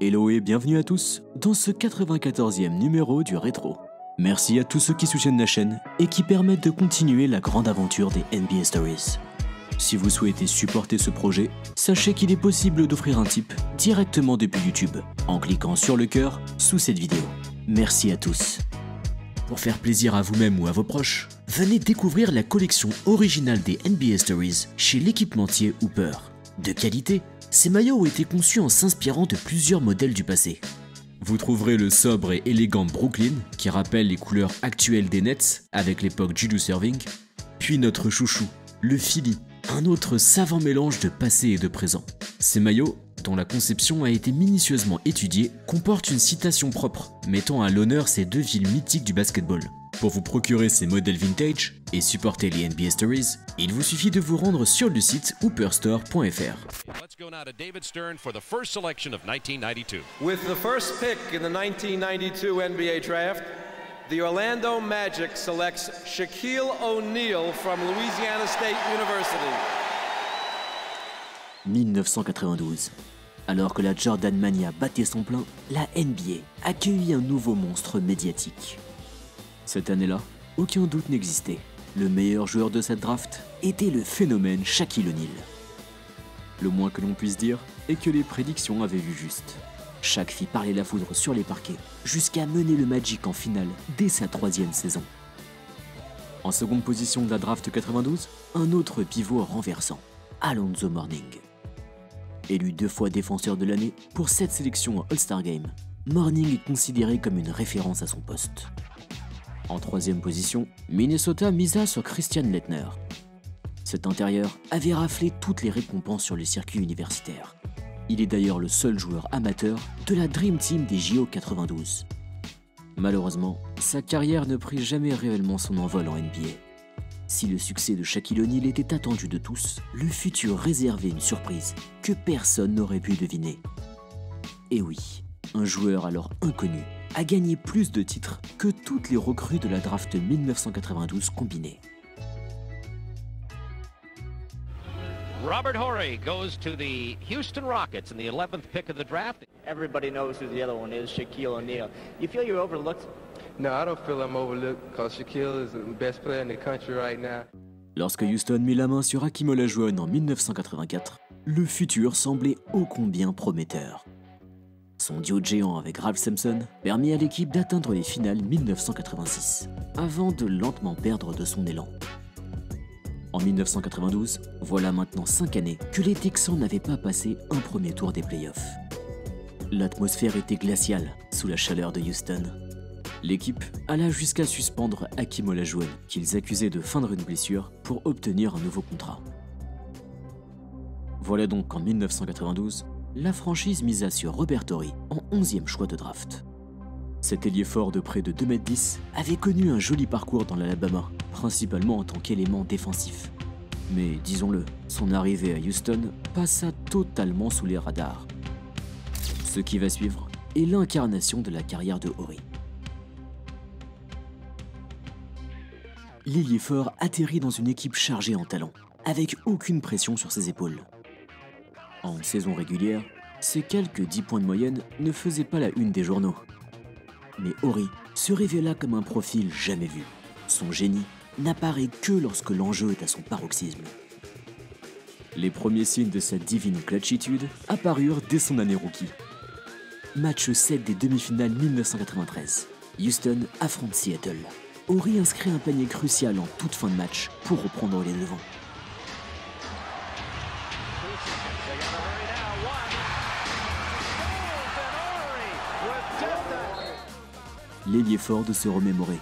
Hello et bienvenue à tous dans ce 94e numéro du Rétro. Merci à tous ceux qui soutiennent la chaîne et qui permettent de continuer la grande aventure des NBA Stories. Si vous souhaitez supporter ce projet, sachez qu'il est possible d'offrir un tip directement depuis YouTube en cliquant sur le cœur sous cette vidéo. Merci à tous. Pour faire plaisir à vous-même ou à vos proches, venez découvrir la collection originale des NBA Stories chez l'équipementier Hooper. De qualité, ces maillots ont été conçus en s'inspirant de plusieurs modèles du passé. Vous trouverez le sobre et élégant Brooklyn, qui rappelle les couleurs actuelles des Nets avec l'époque Julius Erving, puis notre chouchou, le Philly, un autre savant mélange de passé et de présent. Ces maillots, dont la conception a été minutieusement étudiée, comportent une citation propre, mettant à l'honneur ces deux villes mythiques du basketball. Pour vous procurer ces modèles vintage et supporter les NBA Stories, il vous suffit de vous rendre sur le site hooperstore.fr. Let's go now to David Stern for the first selection of 1992. With the first pick in the 1992 NBA draft, the Orlando Magic selects Shaquille O'Neal from Louisiana State University. 1992. Alors que la Jordan Mania battait son plein, la NBA accueillit un nouveau monstre médiatique. Cette année-là, aucun doute n'existait. Le meilleur joueur de cette draft était le phénomène Shaquille O'Neal. Le moins que l'on puisse dire est que les prédictions avaient vu juste. Shaq fit parler la foudre sur les parquets, jusqu'à mener le Magic en finale dès sa 3e saison. En seconde position de la draft 92, un autre pivot renversant, Alonzo Mourning. Élu 2 fois défenseur de l'année pour 7 sélections en All-Star Game, Mourning est considéré comme une référence à son poste. En 3e position, Minnesota misa sur Christian Laettner. Cet intérieur avait raflé toutes les récompenses sur le circuit universitaire. Il est d'ailleurs le seul joueur amateur de la Dream Team des JO 92. Malheureusement, sa carrière ne prit jamais réellement son envol en NBA. Si le succès de Shaquille O'Neal était attendu de tous, le futur réservait une surprise que personne n'aurait pu deviner. Et oui, un joueur alors inconnu a gagné plus de titres que toutes les recrues de la draft 1992 combinées. Robert Horry goes to the Houston Rockets in the 11th pick of the draft. Everybody knows who the other one is, Shaquille O'Neal. You feel you're overlooked? No, I don't feel I'm overlooked because Shaquille is the best player in the country right now. Lorsque Houston mit la main sur Hakeem Olajuwon en 1984, le futur semblait ô combien prometteur. Son duo de géant avec Ralph Sampson permit à l'équipe d'atteindre les finales 1986, avant de lentement perdre de son élan. En 1992, voilà maintenant 5 années que les Texans n'avaient pas passé un premier tour des playoffs. L'atmosphère était glaciale sous la chaleur de Houston. L'équipe alla jusqu'à suspendre Hakeem Olajuwon, qu'ils accusaient de feindre une blessure pour obtenir un nouveau contrat. Voilà donc qu'en 1992, la franchise misa sur Robert Horry en 11e choix de draft. Cet ailier fort de près de 2,10 m avait connu un joli parcours dans l'Alabama, principalement en tant qu'élément défensif. Mais disons-le, son arrivée à Houston passa totalement sous les radars. Ce qui va suivre est l'incarnation de la carrière de Horry. L'ailier fort atterrit dans une équipe chargée en talent, avec aucune pression sur ses épaules. En saison régulière, ses quelques 10 points de moyenne ne faisaient pas la une des journaux. Mais Horry se révéla comme un profil jamais vu. Son génie n'apparaît que lorsque l'enjeu est à son paroxysme. Les premiers signes de sa divine clutchitude apparurent dès son année rookie. Match 7 des demi-finales 1993. Houston affronte Seattle. Horry inscrit un panier crucial en toute fin de match pour reprendre les devants. L'ailier fort de se remémorer.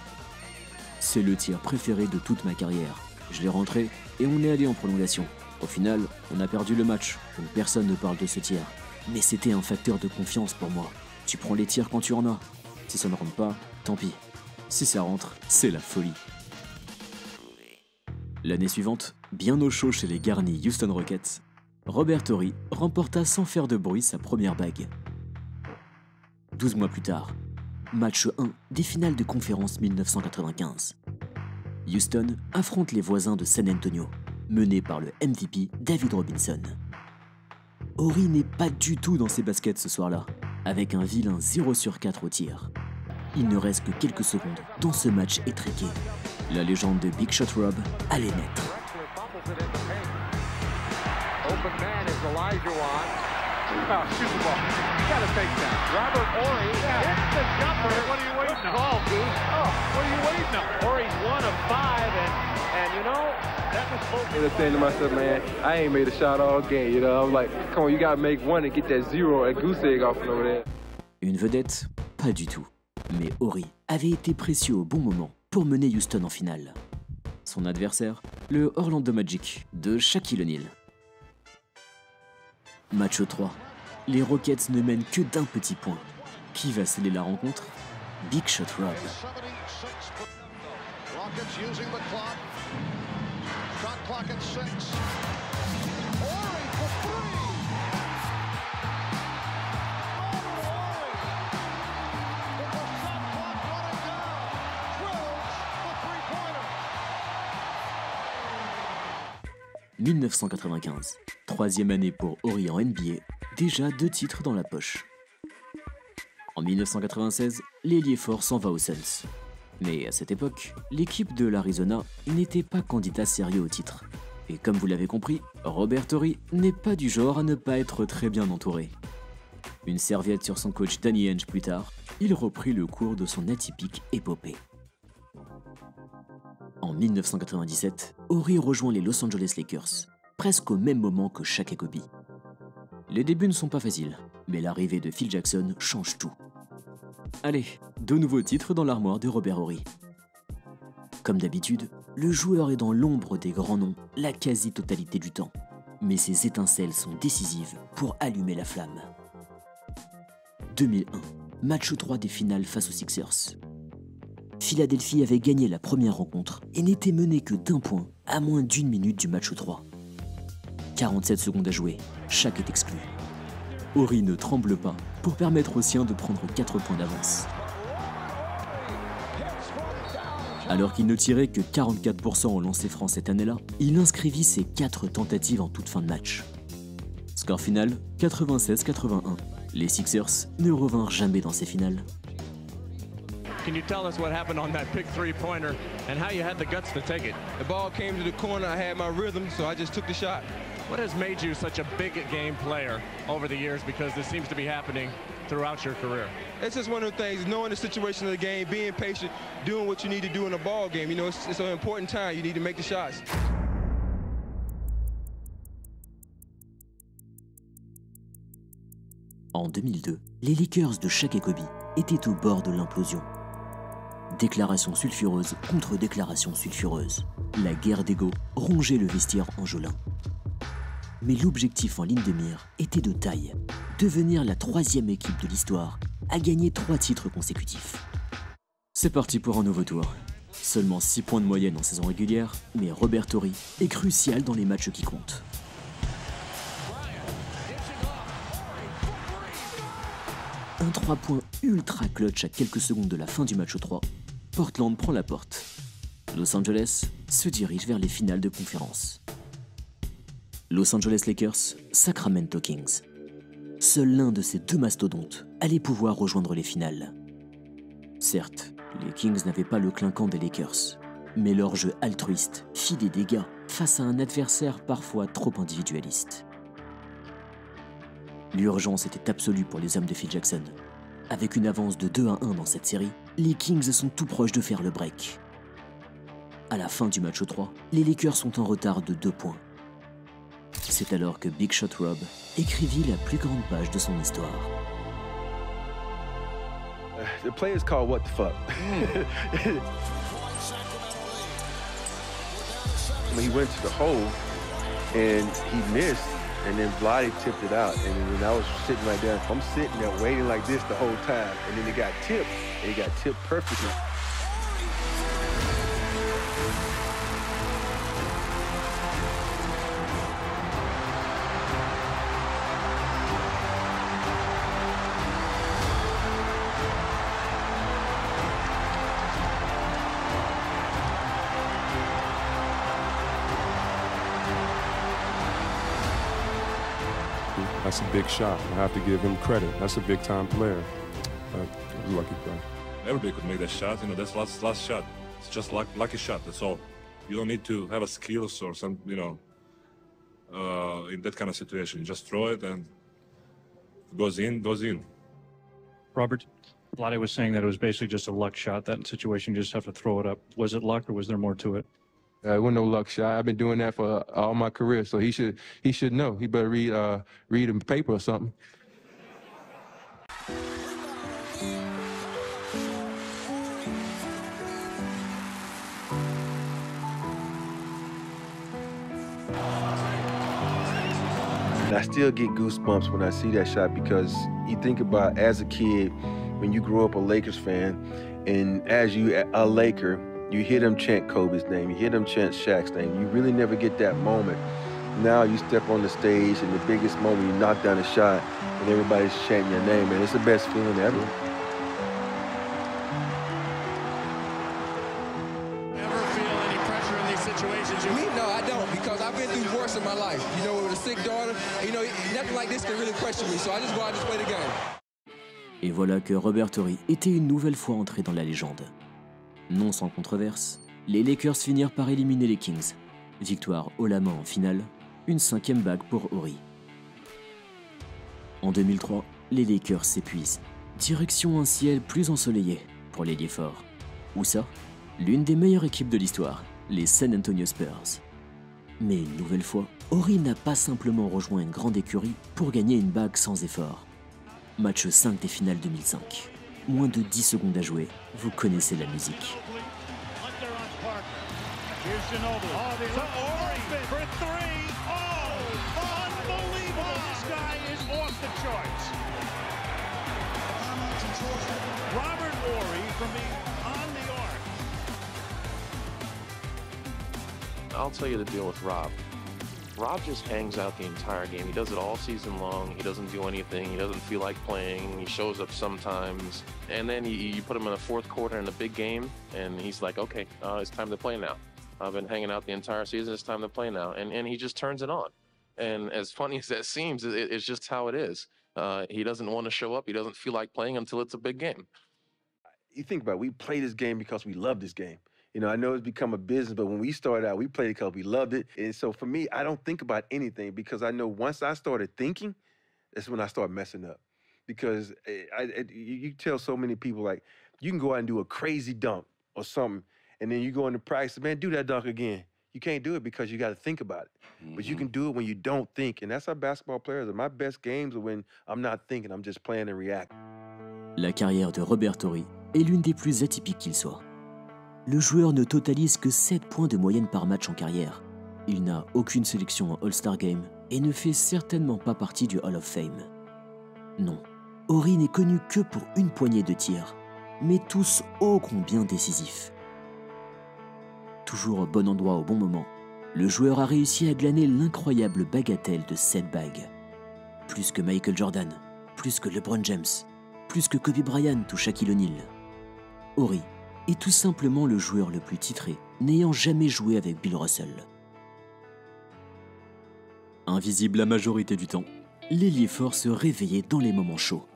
C'est le tir préféré de toute ma carrière. Je l'ai rentré et on est allé en prolongation. Au final, on a perdu le match, donc personne ne parle de ce tir. Mais c'était un facteur de confiance pour moi. Tu prends les tirs quand tu en as. Si ça ne rentre pas, tant pis. Si ça rentre, c'est la folie. L'année suivante, bien au chaud chez les garnis Houston Rockets, Robert Horry remporta sans faire de bruit sa première bague. 12 mois plus tard, match 1 des finales de conférence 1995. Houston affronte les voisins de San Antonio, menés par le MVP David Robinson. Horry n'est pas du tout dans ses baskets ce soir-là. avec un vilain 0 sur 4 au tir. Il ne reste que quelques secondes dans ce match étriqué. La légende de Big Shot Rob allait naître. Open man is Olajuwon. Oh, shoot the ball. Got to take that. Robert Horry hits the jumper. What are you waiting on? Ball, Goose. Oh, what are you waiting on? Horry's 1 of 5, and you know, that was supposed to be. I was saying to myself, man, I ain't made a shot all game, you know. I'm like, come on, you got to make one and get that zero at goose egg off over there. Une vedette? Pas du tout. Mais Horry avait été précieux au bon moment pour mener Houston en finale. Son adversaire, le Orlando Magic de Shaquille O'Neal. Match 3. Les Rockets ne mènent que d'un petit point. Qui va sceller la rencontre? Big Shot Rob. Rockets using the clock. Shot clock at 6. Horry for 3. With the shot clock running down. Drills the three-pointer. 1995. Troisième année pour Horry en NBA, déjà 2 titres dans la poche. En 1996, l'ailier fort s'en va aux Suns. Mais à cette époque, l'équipe de l'Arizona n'était pas candidat sérieux au titre. Et comme vous l'avez compris, Robert Horry n'est pas du genre à ne pas être très bien entouré. Une serviette sur son coach Danny Ainge plus tard, il reprit le cours de son atypique épopée. En 1997, Horry rejoint les Los Angeles Lakers, presque au même moment que Shaq et Kobe. Les débuts ne sont pas faciles, mais l'arrivée de Phil Jackson change tout. Allez, 2 nouveaux titres dans l'armoire de Robert Horry. Comme d'habitude, le joueur est dans l'ombre des grands noms la quasi-totalité du temps, mais ses étincelles sont décisives pour allumer la flamme. 2001, match 3 des finales face aux Sixers. Philadelphie avait gagné la première rencontre et n'était mené que d'1 point à moins d'1 minute du match 3. 47 secondes à jouer, Shaq est exclu. Horry ne tremble pas pour permettre aux siens de prendre 4 points d'avance. Alors qu'il ne tirait que 44% au lancer franc cette année-là, il inscrivit ses 4 tentatives en toute fin de match. Score final, 96-81. Les Sixers ne revinrent jamais dans ces finales. Can you tell us what happened on that big three-pointer and how you had the guts to take it? The ball came to the corner, I had my rhythm, so I just took the shot. What has made you such a big game player over the years, because this seems to be happening throughout your career? It's just one of the things, knowing the situation of the game, being patient, doing what you need to do in a ball game. You know, it's an important time. You need to make the shots. En 2002, les Lakers de Shaq et Kobe étaient au bord de l'implosion. Déclaration sulfureuse contre déclaration sulfureuse. La guerre d'ego rongeait le vestiaire angelin. Mais l'objectif en ligne de mire était de taille, devenir la 3e équipe de l'histoire à gagner 3 titres consécutifs. C'est parti pour un nouveau tour. Seulement 6 points de moyenne en saison régulière, mais Robert Horry est crucial dans les matchs qui comptent. Un 3 points ultra clutch à quelques secondes de la fin du match 3, Portland prend la porte. Los Angeles se dirige vers les finales de conférence. Los Angeles Lakers, Sacramento Kings. Seul l'un de ces 2 mastodontes allait pouvoir rejoindre les finales. Certes, les Kings n'avaient pas le clinquant des Lakers, mais leur jeu altruiste fit des dégâts face à un adversaire parfois trop individualiste. L'urgence était absolue pour les hommes de Phil Jackson. Avec une avance de 2-1 dans cette série, les Kings sont tout proches de faire le break. À la fin du match 3, les Lakers sont en retard de 2 points. C'est alors que Big Shot Rob écrivit la plus grande page de son histoire. The play is called What the Fuck. He went to the hole and he missed, and then Vlade tipped it out. And then I was sitting right there. I'm sitting there waiting like this the whole time. And then it got tipped, and it got tipped perfectly. That's a big shot. I have to give him credit. That's a big-time player. Lucky play. Everybody could make that shot. You know, that's last shot. It's just lucky shot. That's all. You don't need to have a skills or some, you know, in that kind of situation. You just throw it and if it goes in, goes in. Robert, Vlade was saying that it was basically just a luck shot. That situation, you just have to throw it up. Was it luck or was there more to it? It wasn't no luck shot. I've been doing that for all my career, so he should know. He better read a paper or something. And I still get goosebumps when I see that shot because you think about as a kid, when you grow up a Lakers fan, and as you a Laker, you hear them chant Kobe's name, you hear them chant Shaq's name. You really never get that moment. Now you step on the stage and the biggest moment, you knock down a shot and everybody's chanting your name, and it's the best feeling ever. Ever feel any pressure in these situations? Me, no, I don't, because I've been through worse in my life. You know, with a sick daughter, you know, nothing like this can really question me, so I just go out and just play the game. Et voilà que Robert Horry était une nouvelle fois entré dans la légende. Non sans controverse, les Lakers finirent par éliminer les Kings. Victoire haut la main en finale, une 5e bague pour Horry. En 2003, les Lakers s'épuisent. Direction un ciel plus ensoleillé pour l'ailier fort. Où ça? L'une des meilleures équipes de l'histoire, les San Antonio Spurs. Mais une nouvelle fois, Horry n'a pas simplement rejoint une grande écurie pour gagner une bague sans effort. Match 5 des finales 2005. Moins de 10 secondes à jouer, vous connaissez la musique. Robert Horry from on the arc. I'll tell you the deal with Rob. Rob just hangs out the entire game. He does it all season long. He doesn't do anything. He doesn't feel like playing. He shows up sometimes. And then you put him in the fourth quarter in a big game, and he's like, okay, it's time to play now. I've been hanging out the entire season. It's time to play now. And he just turns it on. And as funny as that seems, it's just how it is. He doesn't want to show up. He doesn't feel like playing until it's a big game. You think about it, we play this game because we love this game. You know, I know it's become a business, but when we started out, we played it because we loved it. And so for me, I don't think about anything because I know once I started thinking, that's when I start messing up. Because you tell so many people, like, you can go out and do a crazy dunk or something, and then you go into practice, man, do that dunk again. You can't do it because you got to think about it. Mm-hmm. But you can do it when you don't think. And that's how basketball players are. My best games are when I'm not thinking, I'm just playing and reacting. La carrière de Robert Horry est l'une des plus atypiques qu'il soit. Le joueur ne totalise que 7 points de moyenne par match en carrière. Il n'a aucune sélection en All-Star Game et ne fait certainement pas partie du Hall of Fame. Non, Horry n'est connu que pour une poignée de tirs, mais tous ô combien décisifs. Toujours au bon endroit au bon moment, le joueur a réussi à glaner l'incroyable bagatelle de 7 bagues. Plus que Michael Jordan, plus que LeBron James, plus que Kobe Bryant ou Shaquille O'Neal. Horry est tout simplement le joueur le plus titré, n'ayant jamais joué avec Bill Russell. Invisible la majorité du temps, l'ailier fort se réveillait dans les moments chauds.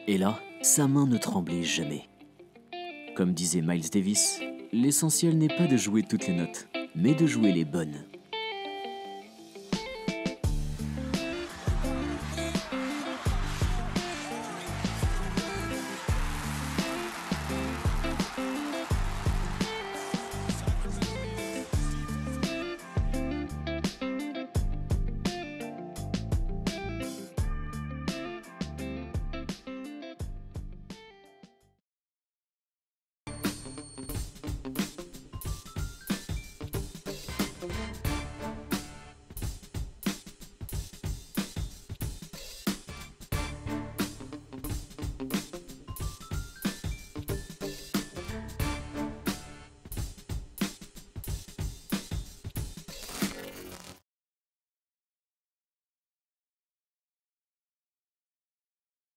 Et là, sa main ne tremblait jamais. Comme disait Miles Davis, l'essentiel n'est pas de jouer toutes les notes, mais de jouer les bonnes.